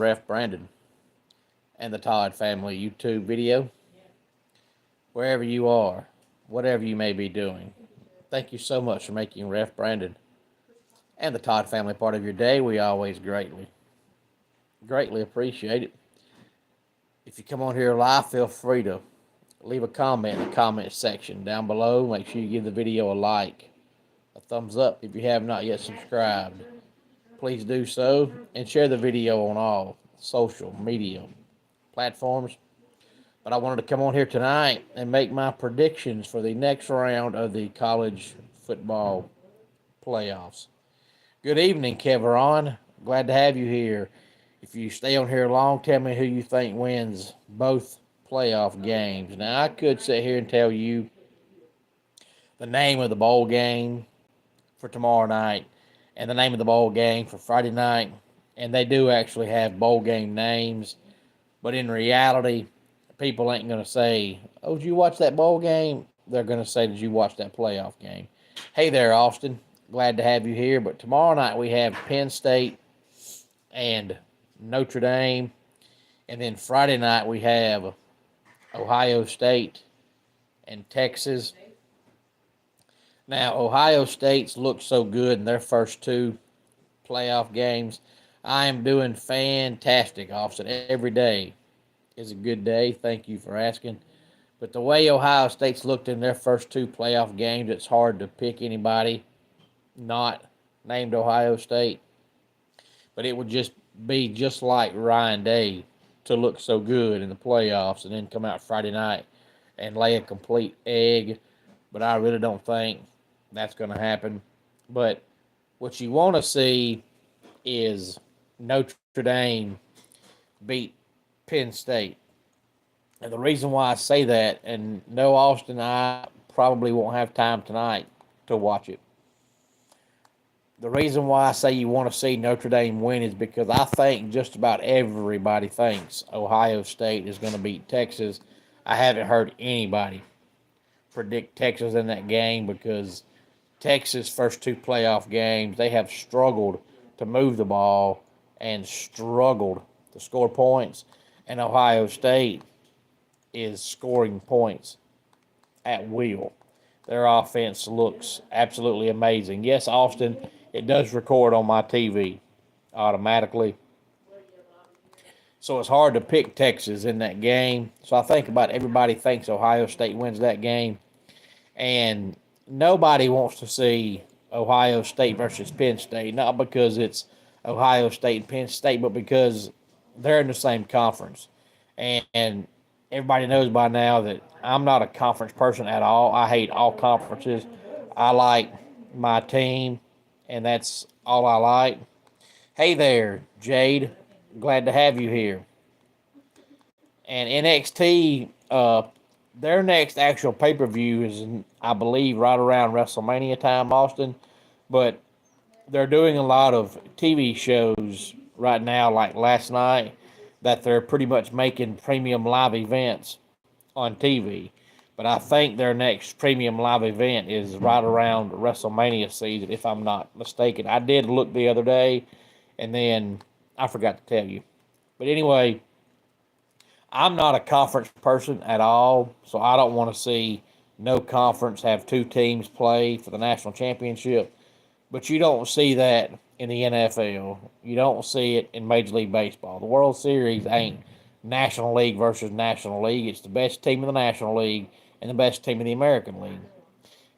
Ref Brandon and the Todd Family YouTube video. Wherever you are, whatever you may be doing, thank you so much for making Ref Brandon and the Todd Family part of your day. We always greatly appreciate it. If you come on here live, feel free to leave a comment in the comment section down below. Make sure you give the video a like, a thumbs up if you have not yet subscribed. Please do so and share the video on all social media platforms. But I wanted to come on here tonight and make my predictions for the next round of the college football playoffs. Good evening, Keveron. Glad to have you here. If you stay on here long, tell me who you think wins both playoff games. Now, I could sit here and tell you the name of the bowl game for tomorrow night and the name of the bowl game for Friday night, and they do actually have bowl game names, but in reality, people ain't going to say, oh, did you watch that bowl game? They're going to say, did you watch that playoff game? Hey there, Austin. Glad to have you here, but tomorrow night we have Penn State and Notre Dame, and then Friday night we have Ohio State and Texas. Now, Ohio State's looked so good in their first two playoff games. I am doing fantastic, Austin. Every day is a good day. Thank you for asking. But the way Ohio State's looked in their first two playoff games, it's hard to pick anybody not named Ohio State. But it would just be just like Ryan Day to look so good in the playoffs and then come out Friday night and lay a complete egg. But I really don't think that's going to happen. But what you want to see is Notre Dame beat Penn State. And the reason why I say that, and no, Austin, I probably won't have time tonight to watch it. The reason why I say you want to see Notre Dame win is because I think just about everybody thinks Ohio State is going to beat Texas. I haven't heard anybody predict Texas in that game because Texas' first two playoff games, they have struggled to move the ball and struggled to score points. And Ohio State is scoring points at will. Their offense looks absolutely amazing. Yes, Austin, it does record on my TV automatically. So it's hard to pick Texas in that game. So I think about everybody thinks Ohio State wins that game. And nobody wants to see Ohio State versus Penn State, not because it's Ohio State and Penn State, but because they're in the same conference. And everybody knows by now that I'm not a conference person at all. I hate all conferences. I like my team, and that's all I like. Hey there, Jade. Glad to have you here. And NXT, their next actual pay-per-view is, I believe, right around WrestleMania time, Austin. But they're doing a lot of TV shows right now, like last night, that they're pretty much making premium live events on TV. But I think their next premium live event is right around WrestleMania season, if I'm not mistaken. I did look the other day, and then I forgot to tell you. But anyway, I'm not a conference person at all, so I don't want to see no conference have two teams play for the national championship. But you don't see that in the NFL. You don't see it in Major League Baseball. The World Series ain't National League versus National League. It's the best team in the National League and the best team in the American League.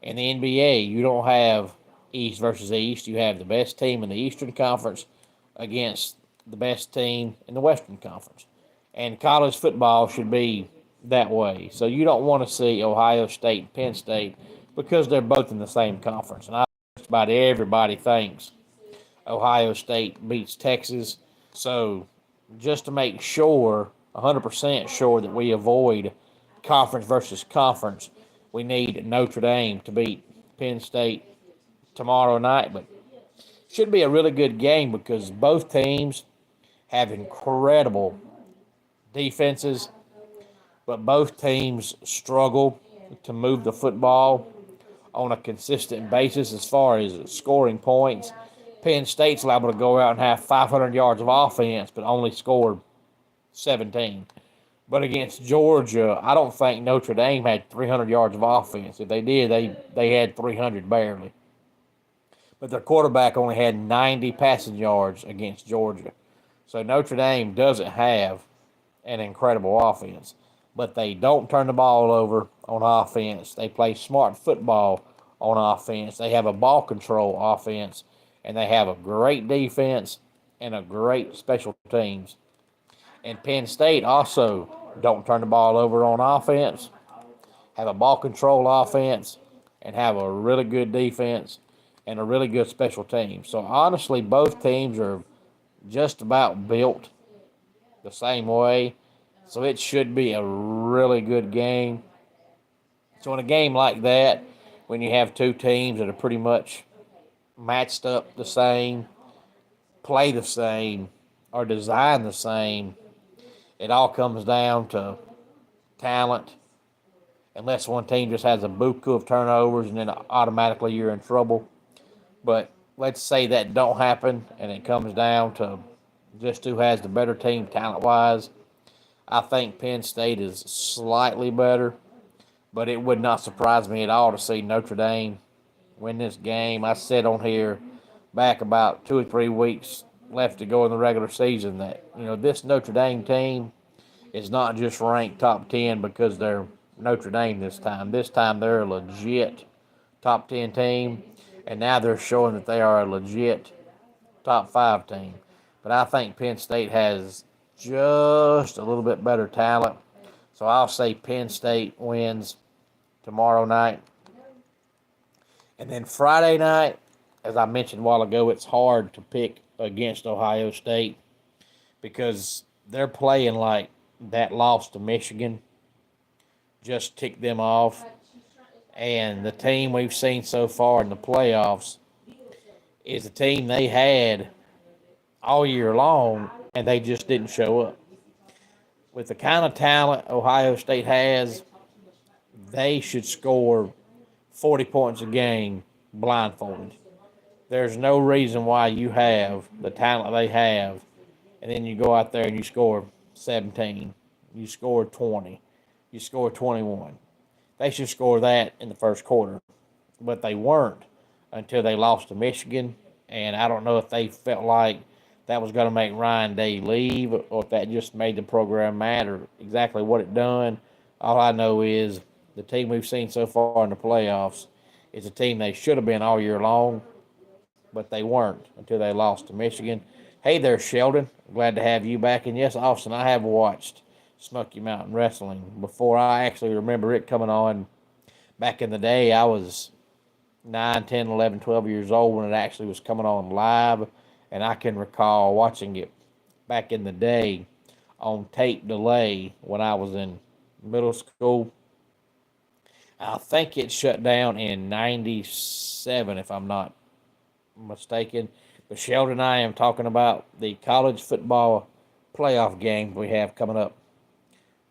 In the NBA, you don't have East versus East. You have the best team in the Eastern Conference against the best team in the Western Conference. And college football should be that way. So you don't want to see Ohio State and Penn State because they're both in the same conference. And just about everybody thinks Ohio State beats Texas. So just to make sure, 100% sure that we avoid conference versus conference, we need Notre Dame to beat Penn State tomorrow night. But it should be a really good game because both teams have incredible defenses, but both teams struggle to move the football on a consistent basis as far as scoring points. Penn State's liable to go out and have 500 yards of offense, but only score 17. But against Georgia, I don't think Notre Dame had 300 yards of offense. If they did, they had 300 barely. But their quarterback only had 90 passing yards against Georgia. So Notre Dame doesn't have an incredible offense. But they don't turn the ball over on offense. They play smart football on offense. They have a ball control offense. And they have a great defense and a great special teams. And Penn State also don't turn the ball over on offense, have a ball control offense, and have a really good defense and a really good special team. So honestly, both teams are just about built the same way. So it should be a really good game. So in a game like that, when you have two teams that are pretty much matched up the same, play the same, or design the same, it all comes down to talent. Unless one team just has a buku of turnovers and then automatically you're in trouble. But let's say that don't happen and it comes down to just who has the better team talent-wise. I think Penn State is slightly better, but it would not surprise me at all to see Notre Dame win this game. I said on here back about 2 or 3 weeks left to go in the regular season that, this Notre Dame team is not just ranked top 10 because they're Notre Dame this time. This time they're a legit top 10 team, and now they're showing that they are a legit top 5 team. But I think Penn State has just a little bit better talent. So I'll say Penn State wins tomorrow night. And then Friday night, as I mentioned a while ago, it's hard to pick against Ohio State because they're playing like that loss to Michigan just ticked them off. And the team we've seen so far in the playoffs is a team they had all year long, and they just didn't show up. With the kind of talent Ohio State has, they should score 40 points a game blindfolded. There's no reason why you have the talent they have, and then you go out there and you score 17, you score 20, you score 21. They should score that in the first quarter, but they weren't until they lost to Michigan, and I don't know if they felt like that was going to make Ryan Day leave or if that just made the program mad or exactly what it done. All I know is the team we've seen so far in the playoffs is a team they should have been all year long, but they weren't until they lost to Michigan. Hey there, Sheldon. Glad to have you back. And yes, Austin, I have watched Smoky Mountain Wrestling before I actually remember it coming on. Back in the day, I was 9, 10, 11, 12 years old when it actually was coming on live, and I can recall watching it back in the day on tape delay when I was in middle school. I think it shut down in 97, if I'm not mistaken. But Sheldon and I am talking about the college football playoff game we have coming up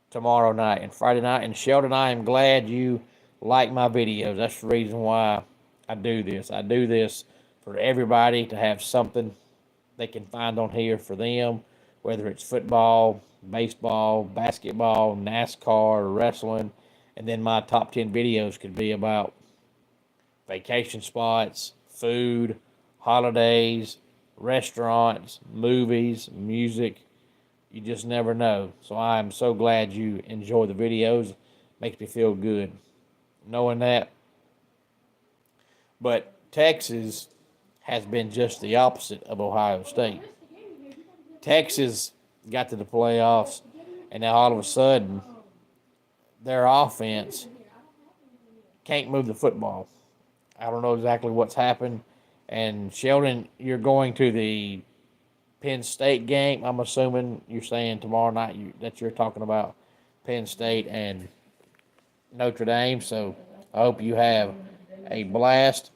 tomorrow night and Friday night. And Sheldon, I am glad you like my videos. That's the reason why I do this. I do this for everybody to have something they can find on here for them, whether it's football, baseball, basketball, NASCAR, wrestling. And then my top 10 videos could be about vacation spots, food, holidays, restaurants, movies, music. You just never know. So I am so glad you enjoy the videos. Makes me feel good knowing that. But Texas has been just the opposite of Ohio State. Texas got to the playoffs, and now all of a sudden, their offense can't move the football. I don't know exactly what's happened. And Sheldon, you're going to the Penn State game. I'm assuming you're saying tomorrow night that you're talking about Penn State and Notre Dame. So I hope you have a blast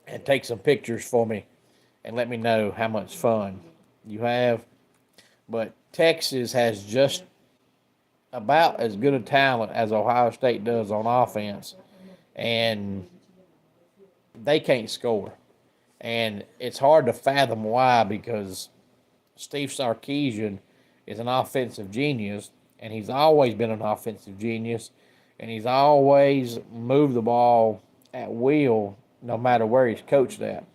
and take some pictures for me and let me know how much fun you have. But Texas has just about as good a talent as Ohio State does on offense, and they can't score. And it's hard to fathom why, because Steve Sarkisian is an offensive genius, and he's always been an offensive genius, and he's always moved the ball at will no matter where he's coached at.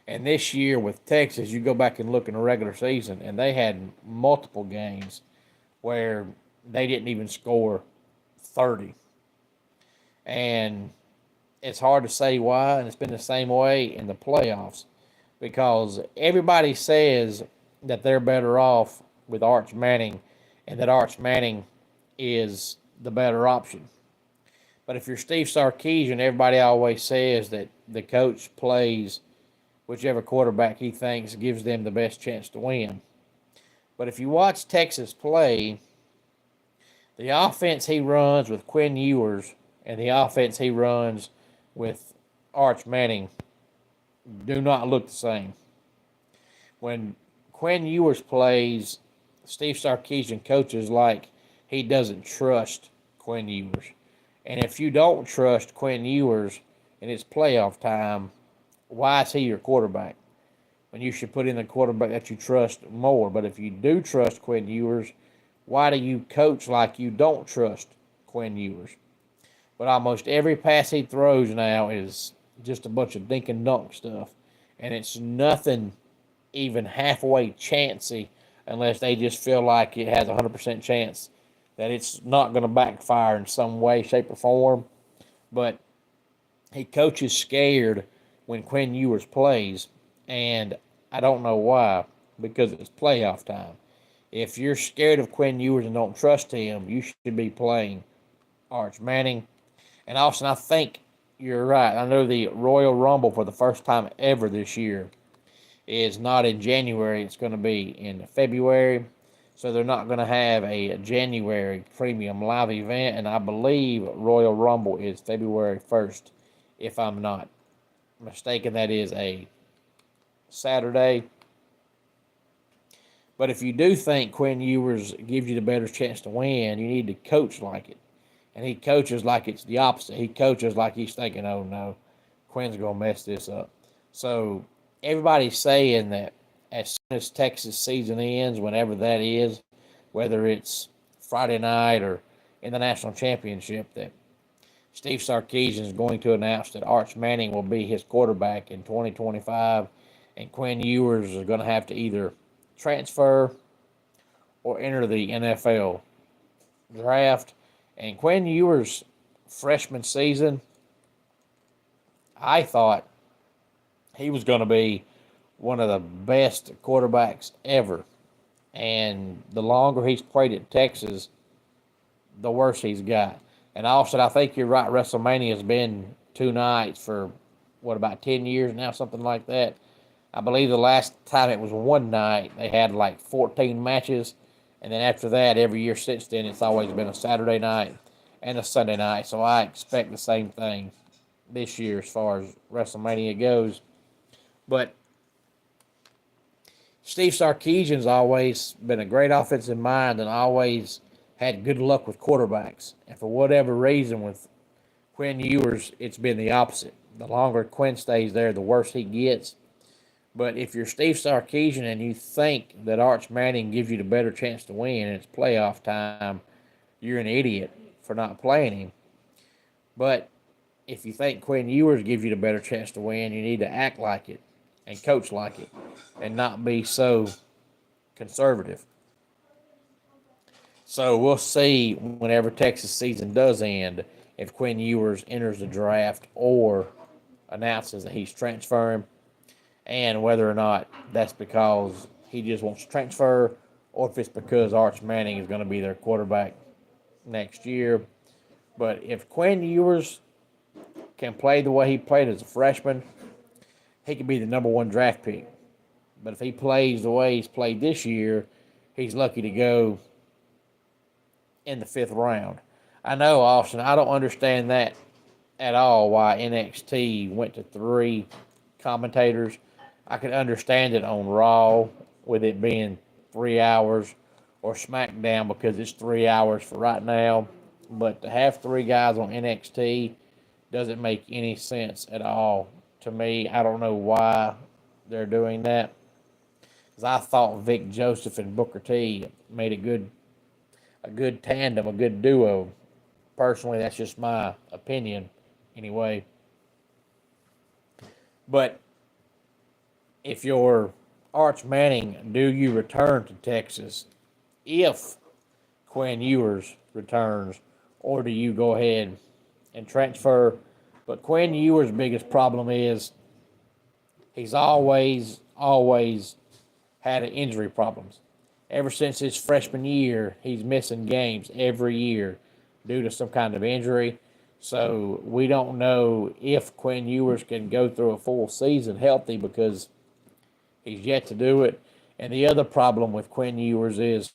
And this year with Texas, you go back and look in the regular season, and they had multiple games where they didn't even score 30. And it's hard to say why, and it's been the same way in the playoffs, because everybody says that they're better off with Arch Manning and that Arch Manning is the better option. But if you're Steve Sarkisian, everybody always says that the coach plays whichever quarterback he thinks gives them the best chance to win. But if you watch Texas play, the offense he runs with Quinn Ewers and the offense he runs with Arch Manning do not look the same. When Quinn Ewers plays, Steve Sarkisian coaches like he doesn't trust Quinn Ewers. And if you don't trust Quinn Ewers and it's playoff time, why is he your quarterback? When you should put in a quarterback that you trust more. But if you do trust Quinn Ewers, why do you coach like you don't trust Quinn Ewers? But almost every pass he throws now is just a bunch of dink and dunk stuff. And it's nothing even halfway chancy unless they just feel like it has a 100% chance that it's not going to backfire in some way, shape, or form. But he coaches scared when Quinn Ewers plays, and I don't know why, because it's playoff time. If you're scared of Quinn Ewers and don't trust him, you should be playing Arch Manning. And Austin, I think you're right. I know the Royal Rumble for the first time ever this year is not in January. It's going to be in February. So they're not going to have a January premium live event. And I believe Royal Rumble is February 1st, if I'm not mistaken. That is a Saturday. But if you do think Quinn Ewers gives you the better chance to win, you need to coach like it. And he coaches like it's the opposite. He coaches like he's thinking, oh no, Quinn's going to mess this up. So everybody's saying that as soon as Texas season ends, whenever that is, whether it's Friday night or in the national championship, that Steve Sarkisian is going to announce that Arch Manning will be his quarterback in 2025, and Quinn Ewers is going to have to either transfer or enter the NFL draft. And Quinn Ewers' freshman season, I thought he was going to be one of the best quarterbacks ever. And the longer he's played at Texas, the worse he's got. And also, I think you're right, WrestleMania has been 2 nights for, about 10 years now, something like that. I believe the last time it was 1 night, they had like 14 matches. And then after that, every year since then, it's always been a Saturday night and a Sunday night. So I expect the same thing this year as far as WrestleMania goes. But Steve Sarkisian's always been a great offensive mind and always had good luck with quarterbacks. And for whatever reason with Quinn Ewers, it's been the opposite. The longer Quinn stays there, the worse he gets. But if you're Steve Sarkisian and you think that Arch Manning gives you the better chance to win and it's playoff time, you're an idiot for not playing him. But if you think Quinn Ewers gives you the better chance to win, you need to act like it and coach like it and not be so conservative. So we'll see whenever Texas season does end if Quinn Ewers enters the draft or announces that he's transferring, and whether or not that's because he just wants to transfer or if it's because Arch Manning is going to be their quarterback next year. But if Quinn Ewers can play the way he played as a freshman, he could be the number 1 draft pick. But if he plays the way he's played this year, he's lucky to go in the 5th round. I know, Austin, I don't understand that at all, why NXT went to 3 commentators. I could understand it on Raw with it being 3 hours, or SmackDown because it's 3 hours for right now. But to have 3 guys on NXT doesn't make any sense at all to me. I don't know why they're doing that. Because I thought Vic Joseph and Booker T made a good tandem, a good duo. Personally, that's just my opinion, anyway. But if you're Arch Manning, do you return to Texas if Quinn Ewers returns, or do you go ahead and transfer? But Quinn Ewers' biggest problem is he's always had injury problems. Ever since his freshman year, he's missing games every year due to some kind of injury. So we don't know if Quinn Ewers can go through a full season healthy because he's yet to do it. And the other problem with Quinn Ewers is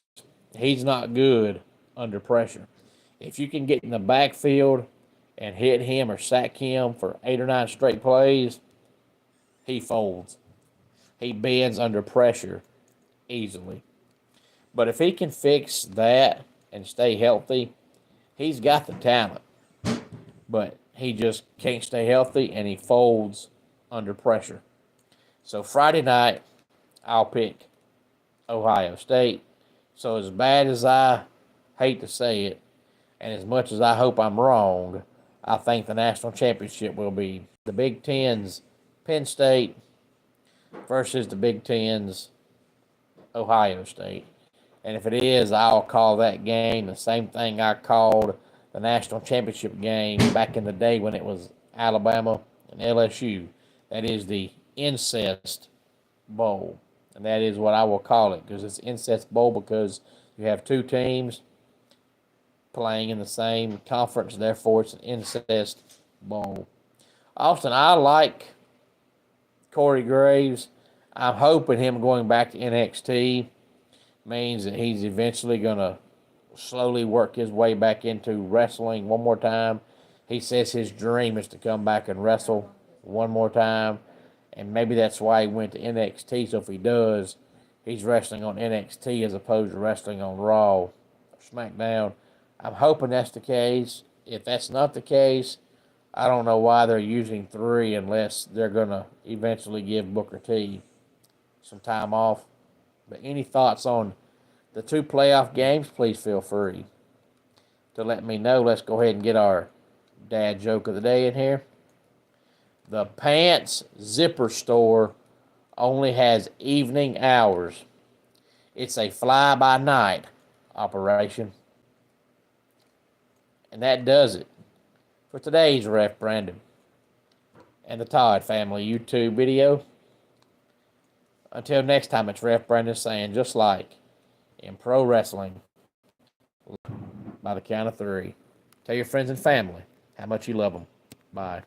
he's not good under pressure. If you can get in the backfield and hit him or sack him for 8 or 9 straight plays, he folds. He bends under pressure easily. But if he can fix that and stay healthy, he's got the talent. But he just can't stay healthy and he folds under pressure. So Friday night, I'll pick Ohio State. So as bad as I hate to say it, and as much as I hope I'm wrong, I think the national championship will be the Big Ten's Penn State versus the Big Ten's Ohio State. And if it is, I'll call that game the same thing I called the national championship game back in the day when it was Alabama and LSU. That is the Incest Bowl. And that is what I will call it, because it's Incest Bowl because you have two teams playing in the same conference, therefore it's an Incest Bowl. Austin, I like Corey Graves. I'm hoping him going back to NXT means that he's eventually going to slowly work his way back into wrestling one more time. He says his dream is to come back and wrestle one more time, and maybe that's why he went to NXT. So if he does, he's wrestling on NXT as opposed to wrestling on Raw or SmackDown. I'm hoping that's the case. If that's not the case, I don't know why they're using 3 unless they're going to eventually give Booker T some time off. But any thoughts on the 2 playoff games, please feel free to let me know. Let's go ahead and get our dad joke of the day in here. The pants zipper store only has evening hours. It's a fly-by-night operation. And that does it for today's Ref Brandon and the Todd Family YouTube video. Until next time, it's Ref Brandon saying, just like in pro wrestling, by the count of 3. Tell your friends and family how much you love them. Bye.